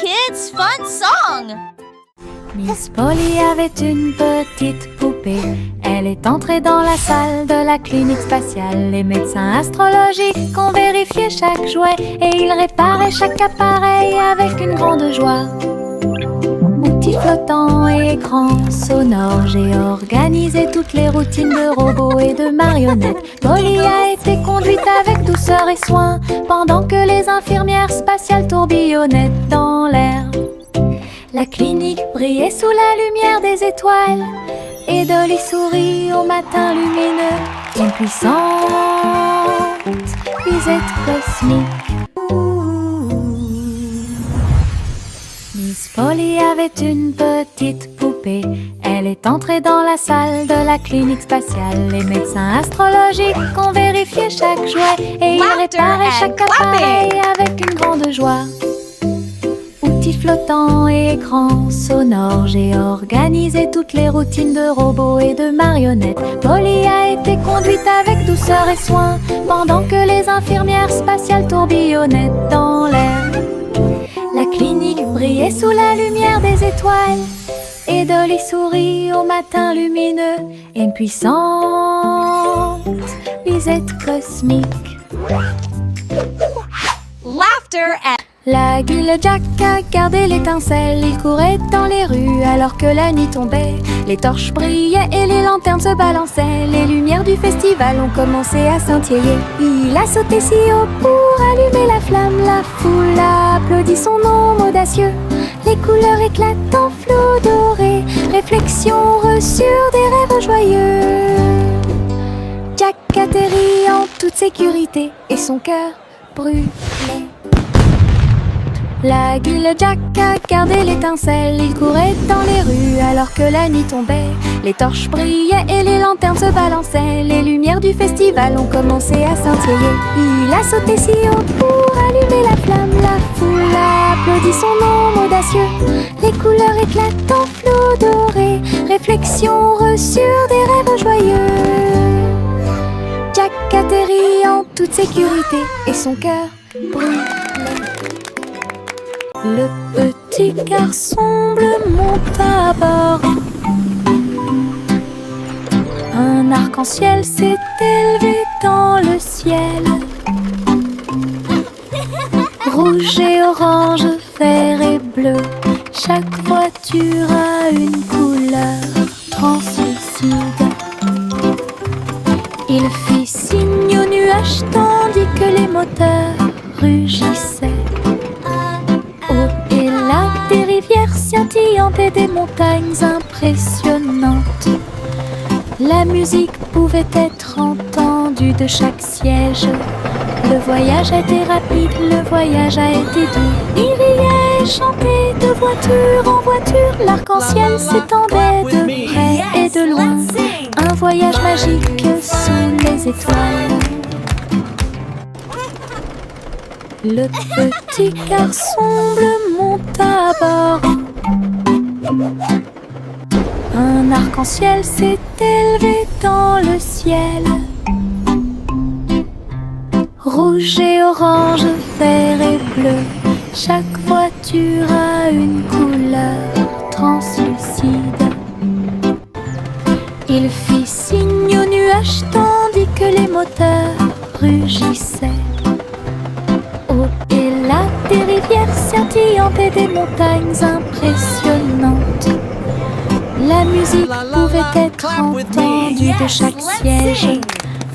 kids' fun song. Miss Polly avait une petite poupée. Elle est entrée dans la salle de la clinique spatiale. Les médecins astrologiques ont vérifié chaque jouet et ils réparaient chaque appareil avec une grande joie. Outils flottants et écrans sonores, j'ai organisé toutes les routines de robots et de marionnettes. Polly a été conduite avec douceur et soin pendant que les infirmières spatiales tourbillonnaient dans l'air. La clinique brillait sous la lumière des étoiles et Dolly sourit au matin lumineux. Une puissante visite cosmique. Miss Polly avait une petite poupée. Elle est entrée dans la salle de la clinique spatiale. Les médecins astrologiques ont vérifié chaque jouet et ils réparaient chaque appareil avec une grande joie. Outils flottants et écrans sonores, j'ai organisé toutes les routines de robots et de marionnettes. Polly a été conduite avec douceur et soin pendant que les infirmières spatiales tourbillonnaient dans l'air. La clinique brillait sous la lumière des étoiles et Dolly sourit au matin lumineux. Une puissante visite cosmique. Laughter at... La guille Jack a gardé l'étincelle. Il courait dans les rues alors que la nuit tombait. Les torches brillaient et les lanternes se balançaient. Les lumières du festival ont commencé à scintiller. Il a sauté si haut pour allumer la flamme. La foule a applaudi son nom audacieux. Les couleurs éclatent en flot doré. Réflexion reçue des rêves joyeux. Jack atterrit en toute sécurité et son cœur brûlait. La guille Jack a gardé l'étincelle. Il courait dans les rues alors que la nuit tombait. Les torches brillaient et les lanternes se balançaient. Les lumières du festival ont commencé à scintiller. Il a sauté si haut pour allumer la flamme. La foule a applaudi son nom audacieux. Les couleurs éclatent en flot doré. Réflexion reçue des rêves joyeux. Jack atterrit en toute sécurité et son cœur brûlait. Le petit garçon bleu monte à bord. Un arc-en-ciel s'est élevé dans le ciel. Rouge et orange, vert et bleu. Chaque voiture a une couleur translucide. Il fit signe aux nuages tandis que les moteurs rugissaient. Des rivières scintillantes et des montagnes impressionnantes. La musique pouvait être entendue de chaque siège. Le voyage a été rapide, le voyage a été doux. Il riait et chantait de voiture en voiture. L'arc-en-ciel s'étendait de près et de loin. Un voyage magique sous les étoiles. Le petit garçon bleu monte à bord. Un arc-en-ciel s'est élevé dans le ciel. Rouge et orange, vert et bleu. Chaque voiture a une couleur translucide. Il fit signe aux nuages tandis que les moteurs rugissaient. Au-delà des rivières scintillantes et des montagnes impressionnantes. La musique pouvait être entendue de chaque siège.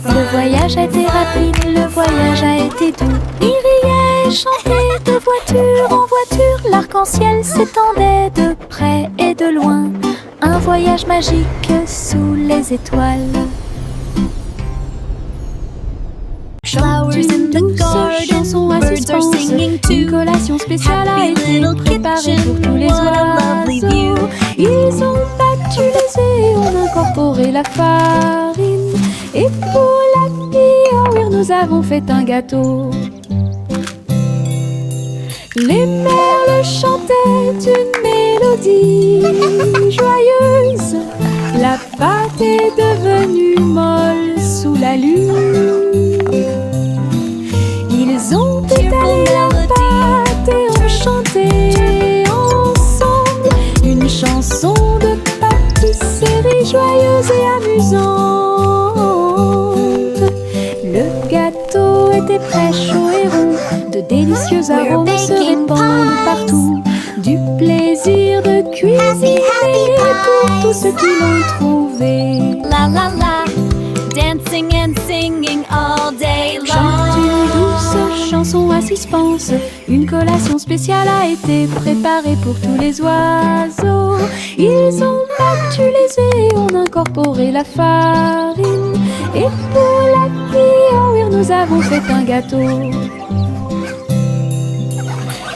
Le voyage a été rapide, le voyage a été doux. Il riait et chantait de voiture en voiture. L'arc-en-ciel s'étendait de près et de loin. Un voyage magique sous les étoiles. Flowers in the garden, birds are singing too. Une collation spéciale a été préparée pour tous les oiseaux. Ils ont battu les œufs et ont incorporé la farine. Et pour la pire, nous avons fait un gâteau. Les merles chantaient une mélodie joyeuse. La pâte est devenue molle sous la lune. Ils ont étalé la pâte et ont chanté. chauds et ronds. De délicieux arômes se répandent partout. Du plaisir de cuisiner pour tous ceux qui l'ont trouvé. La la la, dancing and singing all day long. Chante une douce chanson à suspense. Une collation spéciale a été préparée pour tous les oiseaux. Ils ont battu les œufs et ont incorporé la farine. Et pour la cuire, nous avons fait un gâteau.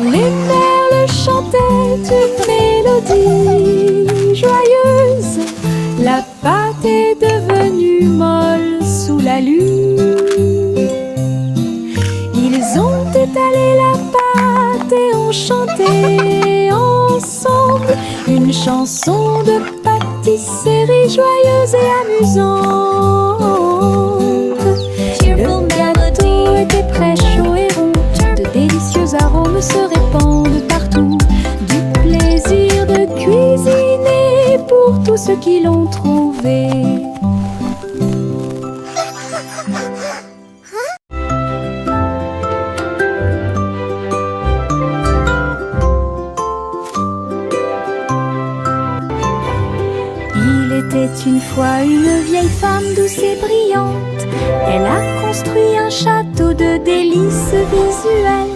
Les merles chantaient une mélodie joyeuse. La pâte est devenue molle sous la lune. Ils ont étalé la pâte et ont chanté ensemble une chanson de pâtisserie joyeuse et amusante. Le gâteau était très chaud et rond. De délicieux arômes se répandent partout. Du plaisir de cuisiner pour tous ceux qui l'ont trouvé. Il était une fois une vieille femme douce et brillante. Elle a construit un château de délices visuelles.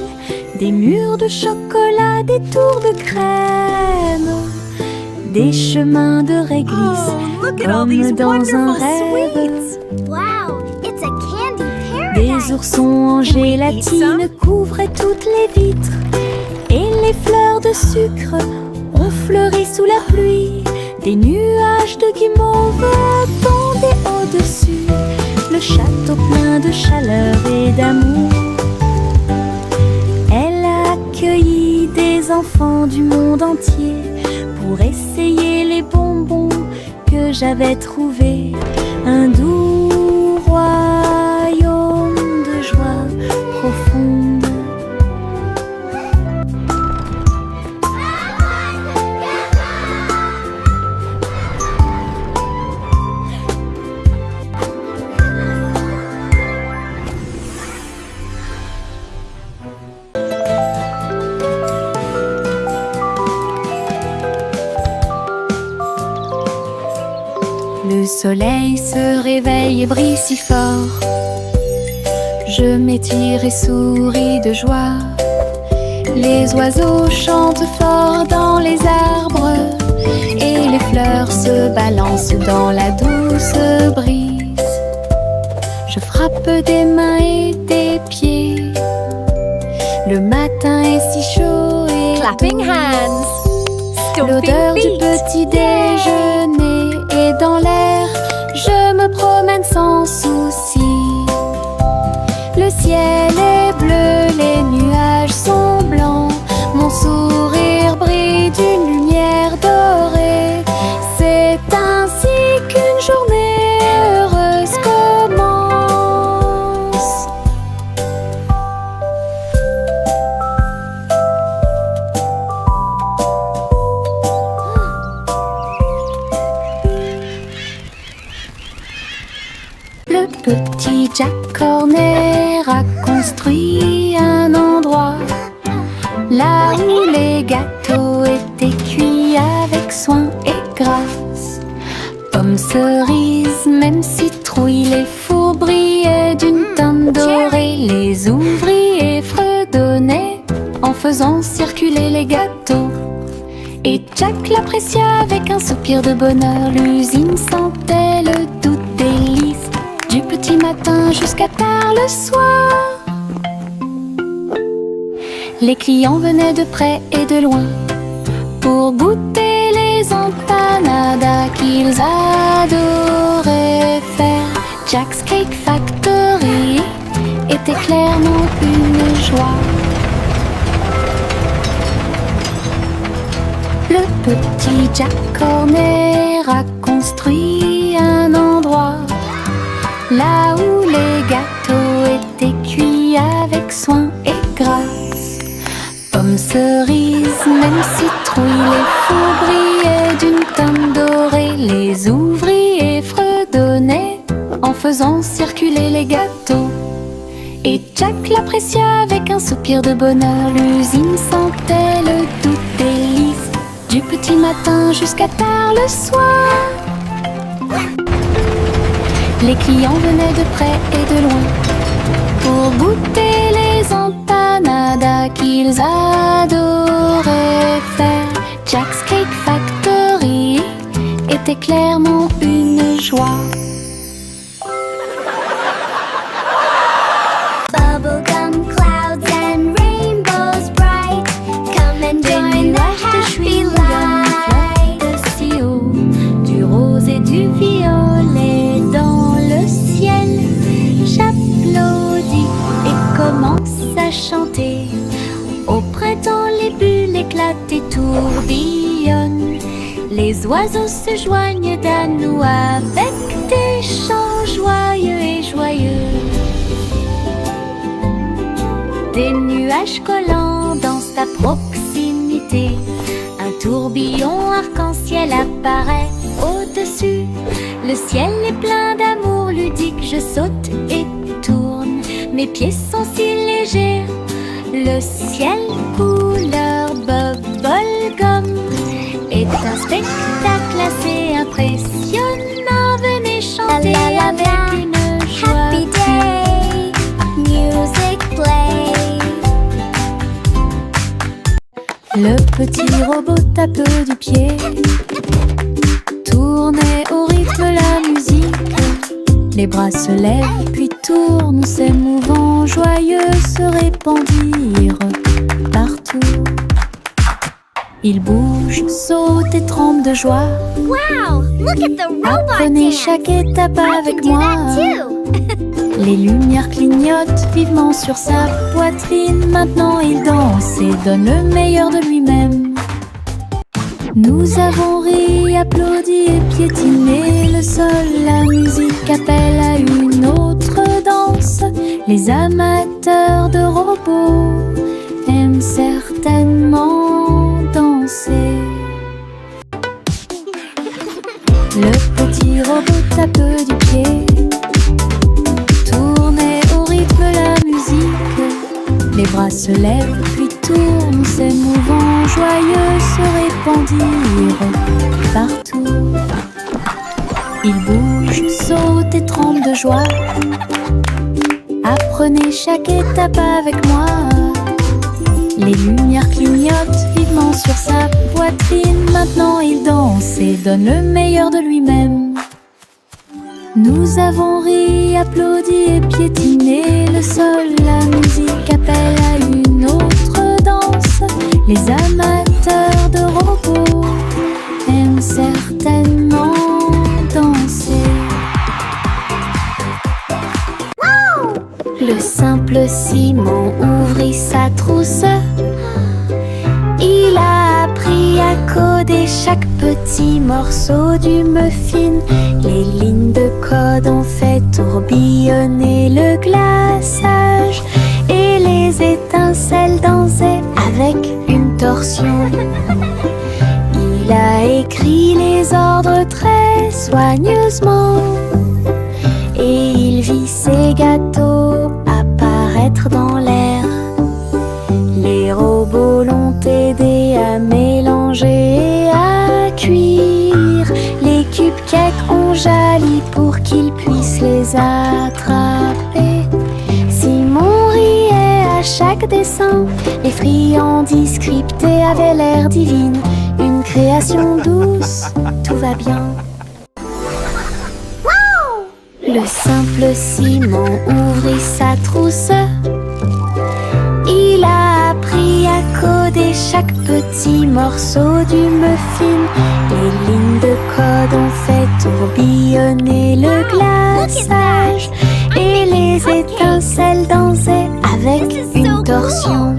Des murs de chocolat, des tours de crème, des chemins de réglisse, comme dans un rêve. Wow, it's a candy paradise. Des oursons en gélatine couvraient toutes les vitres. Et les fleurs de sucre ont fleuri sous la pluie. Des nuages de guimauve pendaient au-dessus. Le château plein de chaleur et d'amour. Elle a accueilli des enfants du monde entier pour essayer les bonbons que j'avais trouvés. Un doux royaume de joie profonde. Le soleil se réveille et brille si fort. Je m'étire et souris de joie. Les oiseaux chantent fort dans les arbres et les fleurs se balancent dans la douce brise. Je frappe des mains et des pieds. Le matin est si chaud et Clapping hands. l'odeur du petit déjeuner est dans l'air. Je me promène sans souci. Le ciel est bleu, les nuages sont blancs. Mon sourire brille d'une lumière dorée. C'est ainsi qu'une journée heureuse commence. Le petit Jack Horner a construit un endroit là où les gâteaux étaient cuits avec soin et grâce. Pommes, cerises, même citrouilles, les fours brillaient d'une teinte dorée. Les ouvriers fredonnaient en faisant circuler les gâteaux. Et Jack l'apprécia avec un soupir de bonheur. L'usine sentait le doux délice du petit matin jusqu'à tard le soir. Les clients venaient de près et de loin pour goûter les empanadas qu'ils adoraient faire. Jack's Cake Factory était clairement une joie. Le petit Jack Horner a construit un endroit là où les gâteaux étaient cuits avec soin et grâce. Pommes, cerises, même citrouilles, les fours brillaient d'une teinte dorée. Les ouvriers fredonnaient en faisant circuler les gâteaux. Et Jack l'apprécia avec un soupir de bonheur. L'usine sentait le doux délice, du petit matin jusqu'à tard le soir. Les clients venaient de près et de loin pour goûter les empanadas qu'ils adoraient faire. Jack's Cake Factory était clairement une joie. Bubblegum clouds and rainbows bright, come and join the happy light. De si haut, du rose et du violet dans le ciel. J'applaudis et commence à chanter. Au printemps, les bulles éclatent et tourbillonnent. Les oiseaux se joignent à nous avec des chants joyeux et joyeux. Des nuages collants dansent à proximité. Un tourbillon arc-en-ciel apparaît au-dessus. Le ciel est plein d'amour ludique. Je saute et tourne. Mes pieds sont si légers. Le ciel couleur bubblegum est un spectacle assez impressionnant. Venez chanter avec une joie. Happy day, music play. Le petit robot tape du pied, tournait au rythme la musique. Les bras se lèvent puis tournent, s'émouvant, joyeux se répandirent partout. Il bouge, saute et tremble de joie. Wow, look at the robot Apprenez dance. chaque étape I avec can do moi. that too. Les lumières clignotent vivement sur sa poitrine. Maintenant il danse et donne le meilleur de lui-même. Nous avons ri, applaudi et piétiné le sol. La musique appelle à une autre danse. Les amateurs de robots aiment certainement danser. Le petit robot tape du pied, tournait au rythme la musique. Les bras se lèvent puis tournent, s'émouvant, joyeux se répandirent partout. Il bouge, saute et tremble de joie. Apprenez chaque étape avec moi. Les lumières clignotent vivement sur sa poitrine. Maintenant il danse et donne le meilleur de lui-même. Nous avons ri, applaudi et piétiné le sol. La musique appelle à une autre danse. Les amateurs de robots aiment certainement danser. Le simple Simon ouvrit sa trousse. Il a appris à coder chaque petit morceau du muffin. Les lignes de code ont fait tourbillonner le glaçage et les étincelles dansaient avec une torsion. Il a écrit les ordres très soigneusement et il vit ses gâteaux apparaître dans l'air. Les robots l'ont aidé à mélanger et à cuire. Les cupcakes ont jali pour qu'il puisse les attraper. Simon riait à chaque dessin. Les friandises scriptées avaient l'air divine. Une création douce, tout va bien. Le simple Simon ouvrit sa trousse. Il a appris à coder chaque petit morceau du muffin. Les lignes de code ont fait tourbillonner le glaçage et les étincelles dansaient avec une torsion.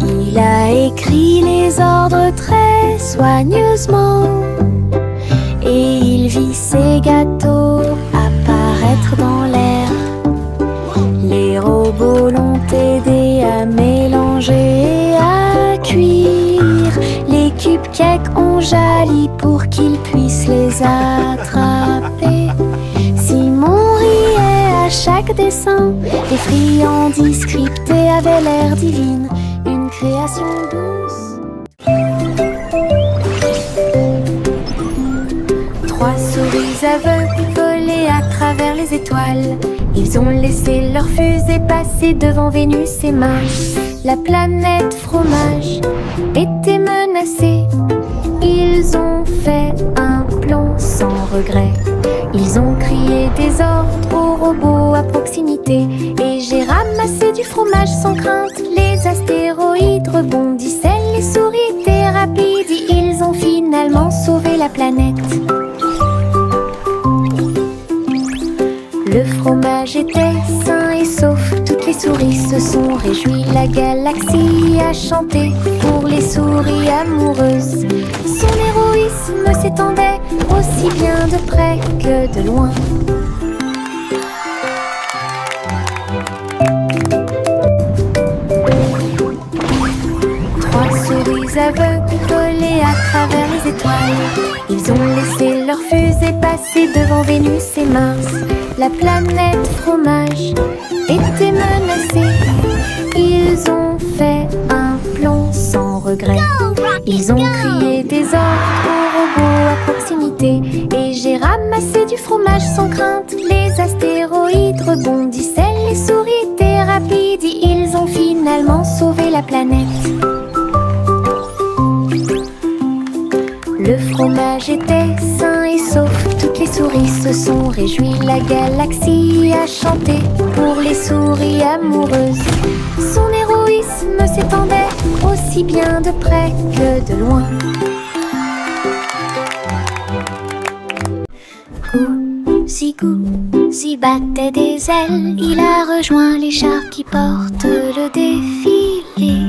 Il a écrit les ordres très soigneusement et il vit ses gâteaux apparaître dans l'air. Les robots l'ont aidé à mélanger et à cuire. Les cupcakes ont jali pour qu'il puisse les attraper. Simon riait à chaque chaque dessin. Les friandises scriptées avaient l'air divine, une création douce. 3 souris aveugles volaient à travers les étoiles. Ils ont laissé leur fusée passer devant Vénus et Mars. La planète fromage était menacée. Ils ont fait un plan sans regret. Ils ont crié des ordres aux robots à proximité. Et j'ai ramassé du fromage sans crainte. Les astéroïdes rebondissaient, les souris étaient rapides. Ils ont finalement sauvé la planète. Le fromage était sain et sauf. Toutes les souris se sont réjouies. La galaxie a chanté pour les souris amoureuses. Son héroïsme s'étendait aussi bien de près que de loin. Trois souris aveugles volaient à travers les étoiles. Ils ont laissé leur fusée passer devant Vénus et Mars. La planète fromage était menacée. Ils ont fait un plan sans regret. Ils ont crié des ordres aux robots à proximité. Et j'ai ramassé du fromage sans crainte. Les astéroïdes rebondissaient, les souris étaient rapides. Ils ont finalement sauvé la planète. Le fromage était sain et sauf. Toutes les souris se sont réjouies. La galaxie a chanté pour les souris amoureuses. Son héroïsme s'étendait aussi bien de près que de loin. Gousi battait des ailes. Il a rejoint les chars qui portent le défilé.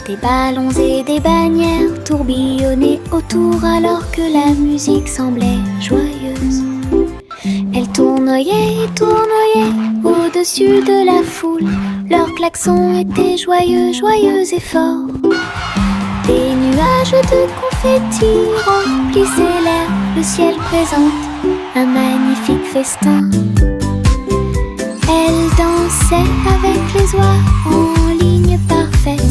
Des ballons et des bannières tourbillonnaient autour alors que la musique semblait joyeuse. Elle tournoyait et tournoyait au-dessus de la foule. Leurs klaxons étaient joyeux, joyeux et forts. Des nuages de confettis remplissaient l'air. Le ciel présente un magnifique festin. Elle dansait avec les oies en ligne parfaite.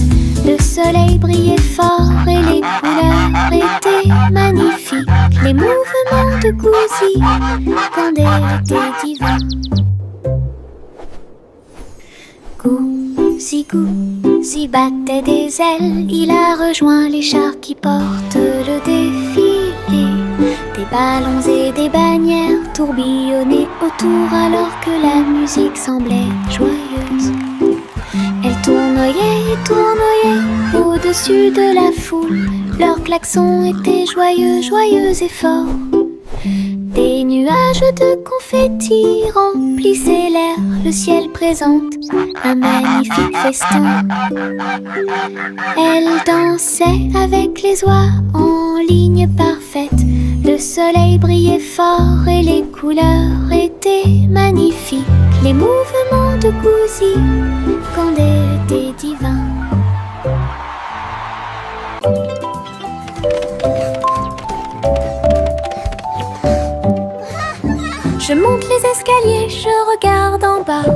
Le soleil brillait fort et les couleurs étaient magnifiques. Les mouvements de Gousi quand elle était divin. Gousi battait des ailes. Il a rejoint les chars qui portent le défilé. Des ballons et des bannières tourbillonnaient autour alors que la musique semblait joyeuse. Elle tournoyait et tournoyait au-dessus de la foule. Leurs klaxons étaient joyeux, joyeux et forts. Des nuages de confettis remplissaient l'air. Le ciel présente un magnifique festin. Elle dansait avec les oies en ligne parfaite. Le soleil brillait fort et les couleurs étaient magnifiques. Les mouvements de Gousi quand elle était divin. Je monte les escaliers, je regarde en bas.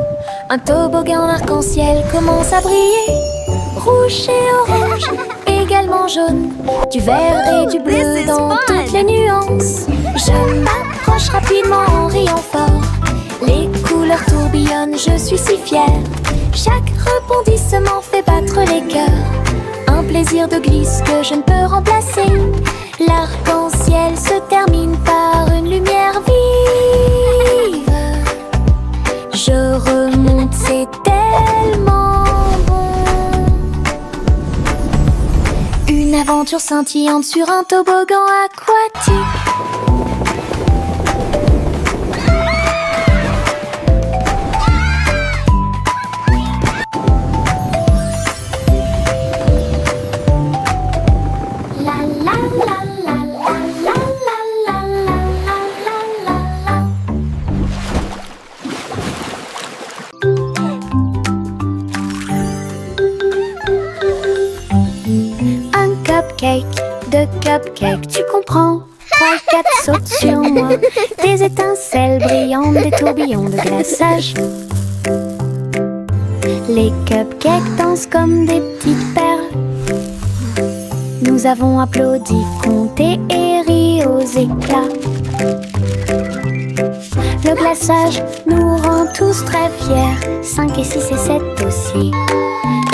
Un toboggan arc-en-ciel commence à briller. Rouge et orange, également jaune. Du vert et du bleu dans toutes les nuances. Je m'approche rapidement en riant fort. Les couleurs tourbillonnent, je suis si fière. Chaque rebondissement fait battre les cœurs. Un plaisir de glisse que je ne peux remplacer. L'arc-en-ciel se termine par une lumière vive. Je remonte, c'est tellement bon. Une aventure scintillante sur un toboggan aquatique. De cupcake, tu comprends? 3, 4 sautent sur moi. Des étincelles brillantes, des tourbillons de glaçage. Les cupcakes dansent comme des petites perles. Nous avons applaudi, compté et ri aux éclats. Le glaçage nous rend tous très fiers. 5 et 6 et 7 aussi.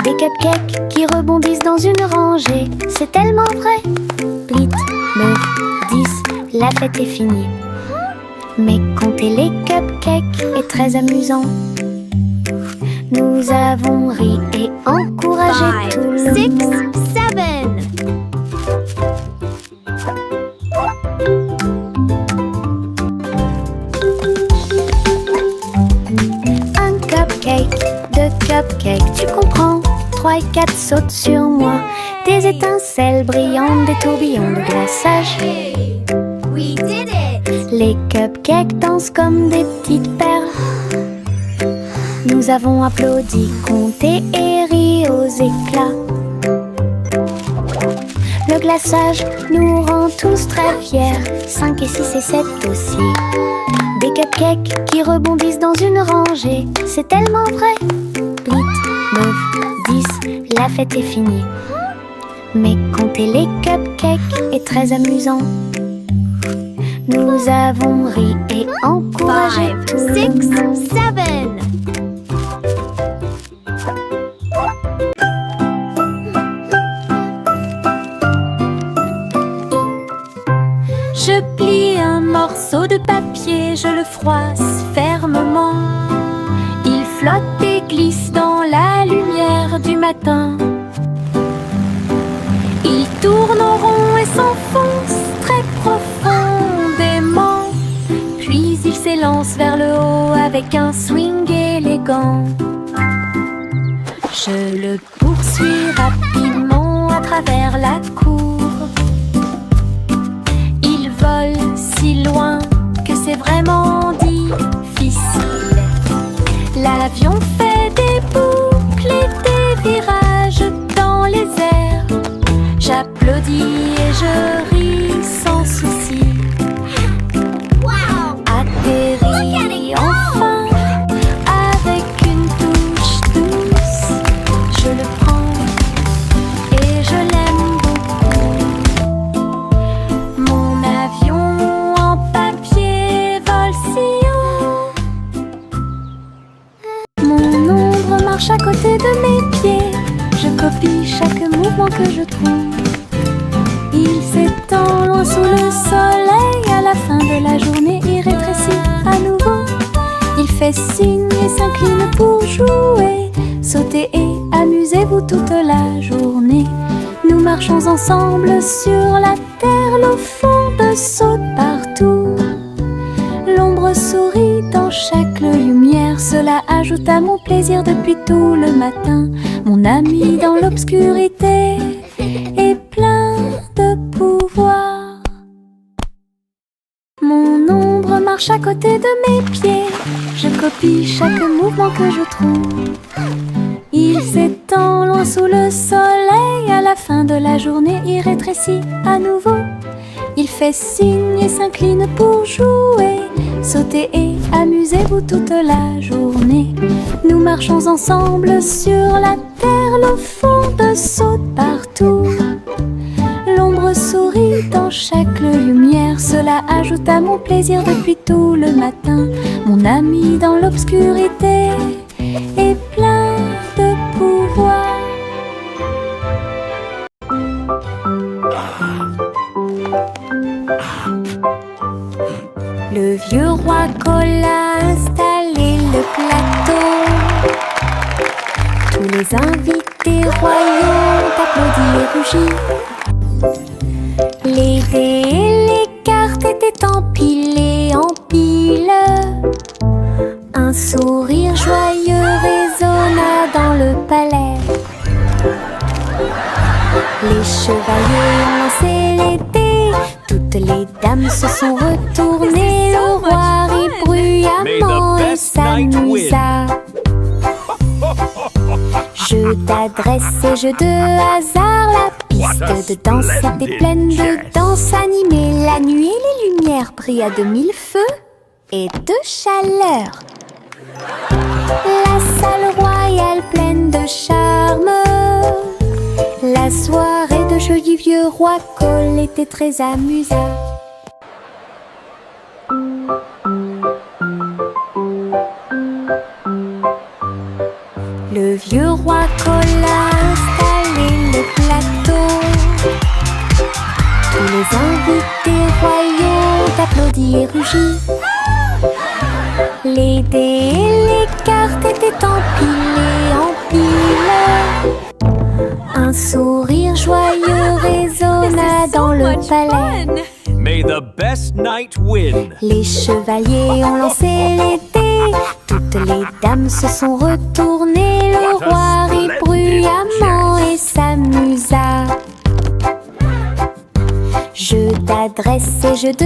Des cupcakes qui rebondissent dans une rangée. C'est tellement vrai. 8, 9, 10, la fête est finie. Mais compter les cupcakes est très amusant. Nous avons ri et encouragé tout le monde. 5, 7. Un cupcake, 2 cupcakes, tu comprends. 3 et 4 sautent sur moi. Des étincelles brillantes, des tourbillons de glaçage. Hey, we did it! Les cupcakes dansent comme des petites perles. Nous avons applaudi, compté et ri aux éclats. Le glaçage nous rend tous très fiers. 5 et 6 et 7 aussi. Des cupcakes qui rebondissent dans une rangée. C'est tellement vrai. 8, 9, 10, la fête est finie. Mais compter les cupcakes est très amusant. Nous avons ri et encouragé 5, tout le 6, monde. 7. Je plie un morceau de papier, je le froisse fermement. Il flotte et glisse dans la lumière du matin. Il tourne en rond et s'enfonce très profondément. Puis il s'élance vers le haut avec un swing élégant. Je le poursuis rapidement à travers la cour. Il vole si loin que c'est vraiment difficile. L'avion fait des boucles et des virages dans les airs. J'applaudis et je ris sans souci. Wow! Atterri enfin avec une touche douce. Je le prends et je l'aime beaucoup. Mon avion en papier vole si haut. Mon ombre marche à côté de mes pieds. Je copie chaque mouvement que je trouve. Il s'étend loin sous le soleil. À la fin de la journée, il rétrécit à nouveau. Il fait signe et s'incline pour jouer. Sautez et amusez-vous toute la journée. Nous marchons ensemble sur la terre. L'eau fonde saute partout. L'ombre sourit dans chaque lumière. Cela ajoute à mon plaisir depuis tout le matin. Mon ami dans l'obscurité est plein de pouvoir. Mon ombre marche à côté de mes pieds. Je copie chaque mouvement que je trouve. Il s'étend loin sous le soleil. À la fin de la journée, il rétrécit à nouveau. Il fait signe et s'incline pour jouer. Sautez et amusez-vous toute la journée. Nous marchons ensemble sur la terre. L'eau fonde saute partout. L'ombre sourit dans chaque lumière. Cela ajoute à mon plaisir depuis tout le matin. Mon ami dans l'obscurité est plein de pouvoir. Le vieux roi Cola a installé le plateau. Tous les invités royaux applaudis et rugis. Les dés et les cartes étaient empilés en piles. Un sourire joyeux résonna dans le palais. Les chevaliers ont lancé les dés. Toutes les dames se sont retournées. Le roi rit bruyamment et s'amusa. Jeu d'adresse et jeu de hasard. La piste de danse était pleine de danse animée. La nuit et les lumières brillent à de mille feux et de chaleur. La salle royale royale pleine de charme. La soirée de jeu du vieux roi Cole était très amusante. Le vieux roi Cole a installé le plateau. Tous les invités royaux d'applaudir et rugir. Les dés et les cartes étaient empilés en piles. Un sourire joyeux résonna dans le palais. May the best knight win. Les chevaliers ont lancé les dés. Toutes les dames se sont retournées. Le roi rit bruyamment et s'amusa. Jeu d'adresse et jeu de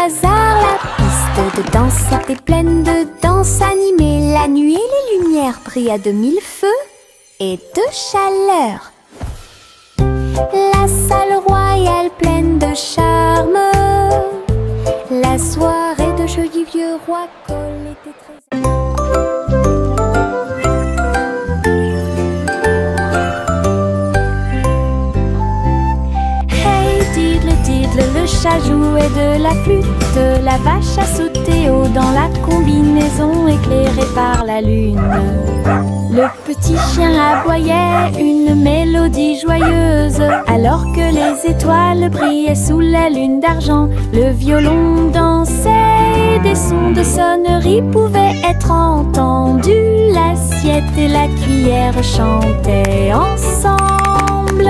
hasard. La piste de danse était pleine de danse animée. La nuit et les lumières brillaient de mille feux et de chaleur. La salle royale pleine de charme. La soirée de jeu du vieux roi Cole était très... Hey diddle diddle, le chat jouait de la flûte. La vache a sauté haut dans la combinaison éclairée par la lune. Le petit chien aboyait une mélodie joyeuse. Alors que les étoiles brillaient sous la lune d'argent, le violon dansait et des sons de sonnerie pouvaient être entendus. L'assiette et la cuillère chantaient ensemble.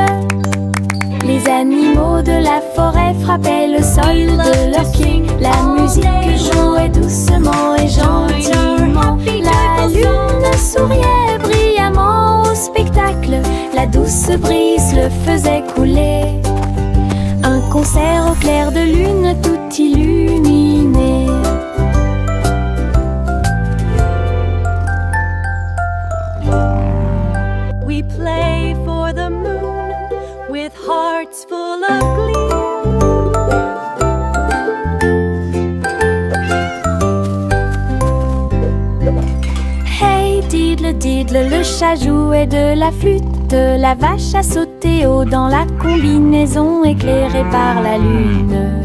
Les animaux de la forêt frappaient le sol de leurs pieds. La musique jouait doucement et gentiment. La lune souriait brillamment au spectacle. La douce brise le faisait couler. Un concert au clair de lune tout illuminé. We play for the moon with hearts full of glee. Hey diddle diddle, le chat jouait de la flûte. La vache a sauté haut dans la combinaison éclairée par la lune.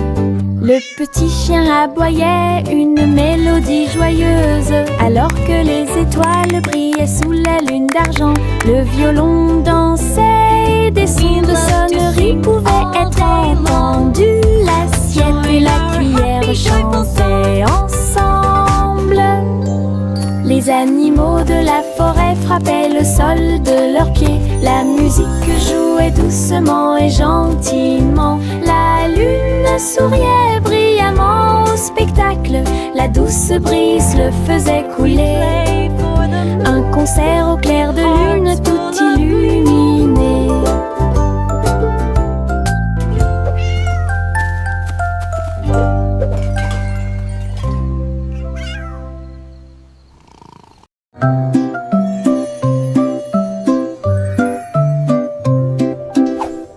Le petit chien aboyait une mélodie joyeuse. Alors que les étoiles brillaient sous la lune d'argent, le violon dansait et des sons de sonnerie pouvaient être entendus. L'assiette et la cuillère chantaient ensemble. Les animaux de la forêt frappaient le sol de leurs pieds. La musique jouait doucement et gentiment. La lune souriait brillamment au spectacle. La douce brise le faisait couler. Un concert au clair de lune tout illuminé.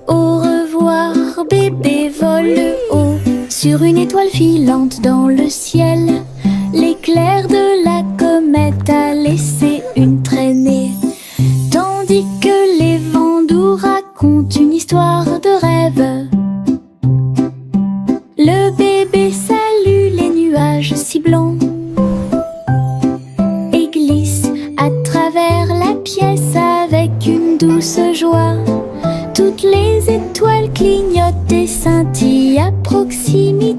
Au revoir bébé vole haut sur une étoile filante dans le ciel. L'éclair de la comète a laissé une traînée, tandis que les vents doux racontent une histoire de rêve. Le bébé salue les nuages si blancs et glisse à travers la pièce avec une douce joie. Toutes les étoiles clignotent et scintillent à proximité.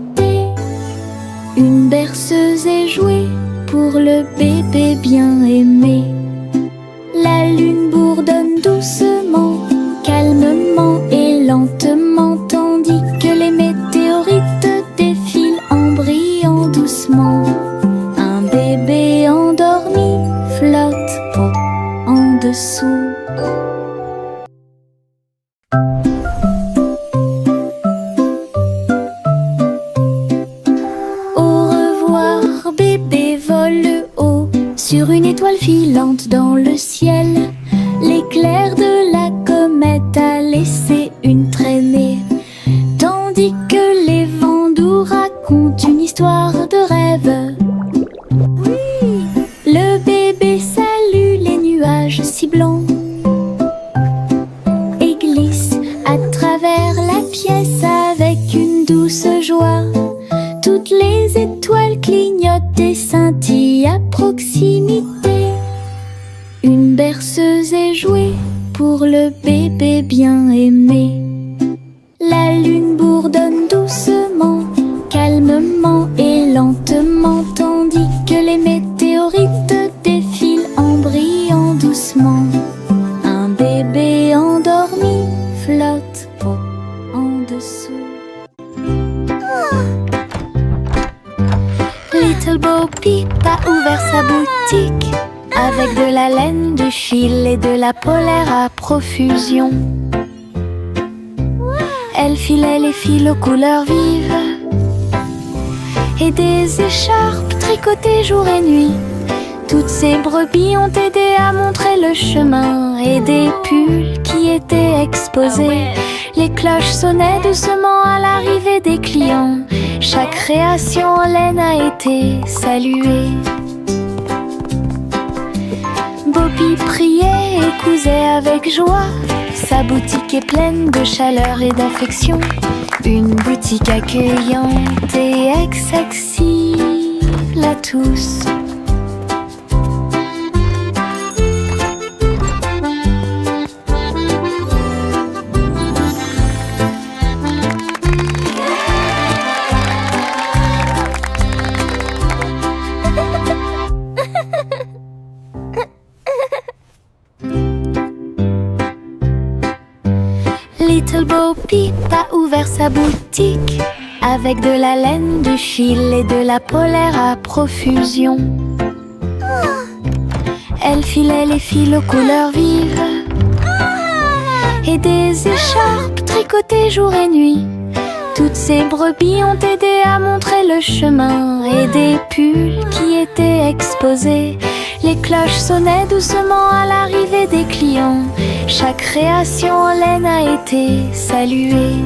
Une berceuse est jouée pour le bébé bien aimé. La lune bourdonne doucement, calmement et lentement, tandis que les météorites défilent en brillant doucement. Un bébé endormi flotte en dessous. Au revoir bébé vole haut sur une étoile filante pour le bébé bien aimé. La lune bourdonne doucement, calmement et lentement, tandis que les météorites défilent en brillant doucement. Un bébé endormi flotte en dessous. Little Bo Peep a ouvert sa boutique avec de la laine, du fil et de la polaire à profusion. Elle filait les fils aux couleurs vives et des écharpes tricotées jour et nuit. Toutes ces brebis ont aidé à montrer le chemin et des pulls qui étaient exposés. Les cloches sonnaient doucement à l'arrivée des clients. Chaque création en laine a été saluée. Bobby priait et cousait avec joie. Sa boutique est pleine de chaleur et d'affection. Une boutique accueillante et accessible à tous. Little Bo Peep a ouvert sa boutique avec de la laine, du fil et de la polaire à profusion. Elle filait les fils aux couleurs vives et des écharpes tricotées jour et nuit. Toutes ces brebis ont aidé à montrer le chemin et des pulls qui étaient exposés. Les cloches sonnaient doucement à l'arrivée des clients. Chaque création en laine a été saluée.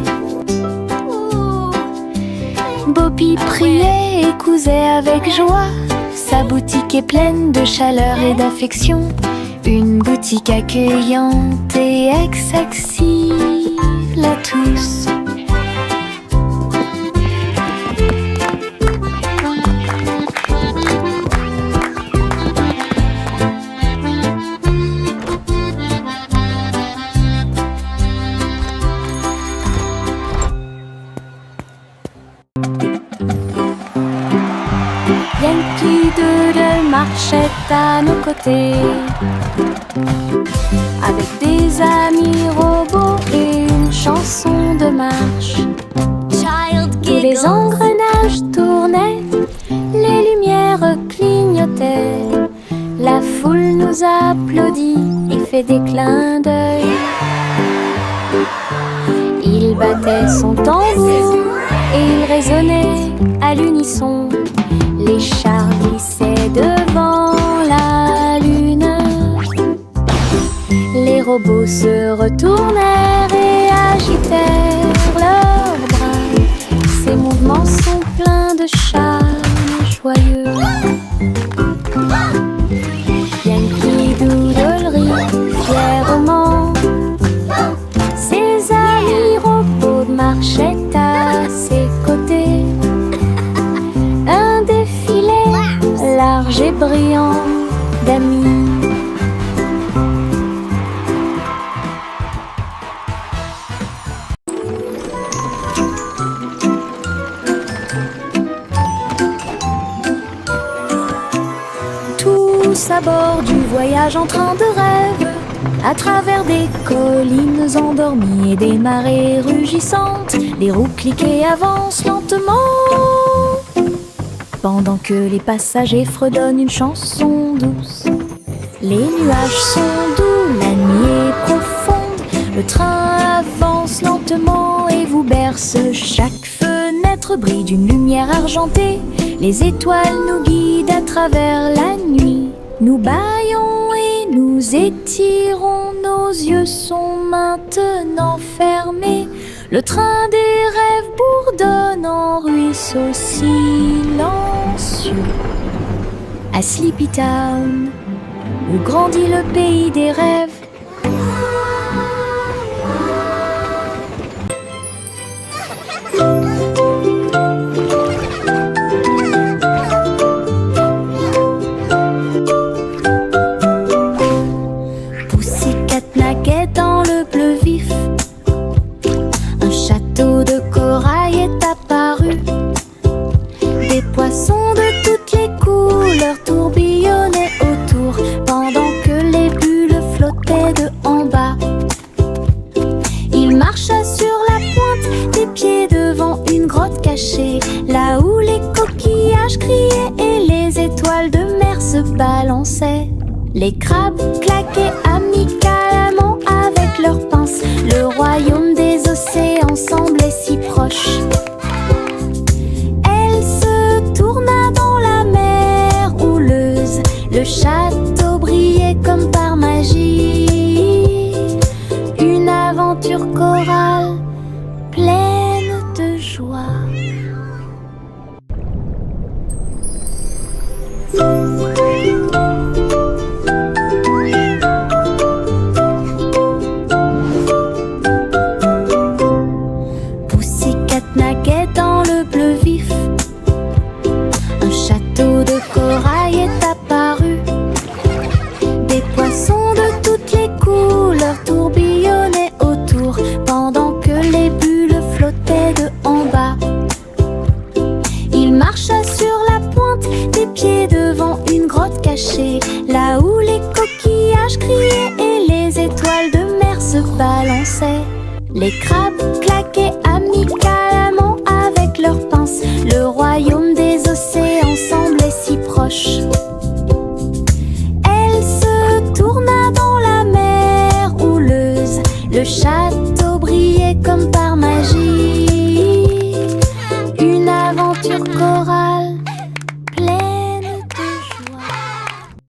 Bobby priait et cousait avec joie. Sa boutique est pleine de chaleur et d'affection. Une boutique accueillante et accessible à tous. Yankee Doodle marchait à nos côtés, avec des amis robots et une chanson de marche. Tous les engrenages tournaient, les lumières clignotaient. La foule nous applaudit et fait des clins d'œil. Il battait son tambour et il résonnait à l'unisson. Les chars glissaient devant la lune. Les robots se retournèrent et agitèrent leurs bras. Ces mouvements sont pleins de charme joyeux. Yankee Doodle rit fièrement. Ses amis robots marchaient à ses côtés. Un défilé large et brillant d'amis. Tous à bord du voyage en train de rêve, à travers des collines endormies et des marées rugissantes, les roues cliquent et avancent lentement, pendant que les passagers fredonnent une chanson douce. Les nuages sont doux, la nuit est profonde, le train avance lentement et vous berce. Chaque fenêtre brille d'une lumière argentée, les étoiles nous guident à travers la nuit. Nous bâillons et nous étirons, nos yeux sont maintenant fermés. Le train des rêves bourdonne en ruisseau silencieux. À Sleepy Town, où grandit le pays des rêves. Pussycat naquait cachée, là où les coquillages criaient et les étoiles de mer se balançaient. Les crabes claquaient amicalement avec leurs pinces. Le royaume des océans semblait si proche. Elle se tourna dans la mer houleuse. Le château brillait comme par magie. Une aventure chorale pleine de joie. Pussycat naguait dans le bleu vif. Un château de corail est apparu. Des poissons de toutes les couleurs tourbillonnaient autour, pendant que les bulles flottaient de en bas. Il marcha sur la pointe des pieds devant une grotte cachée, là où les coquillages criaient et les étoiles de mer se balançaient. Les crabes claquaient amicalement avec leurs pinces. Le royaume des océans semblait si proche. Elle se tourna dans la mer houleuse. Le chat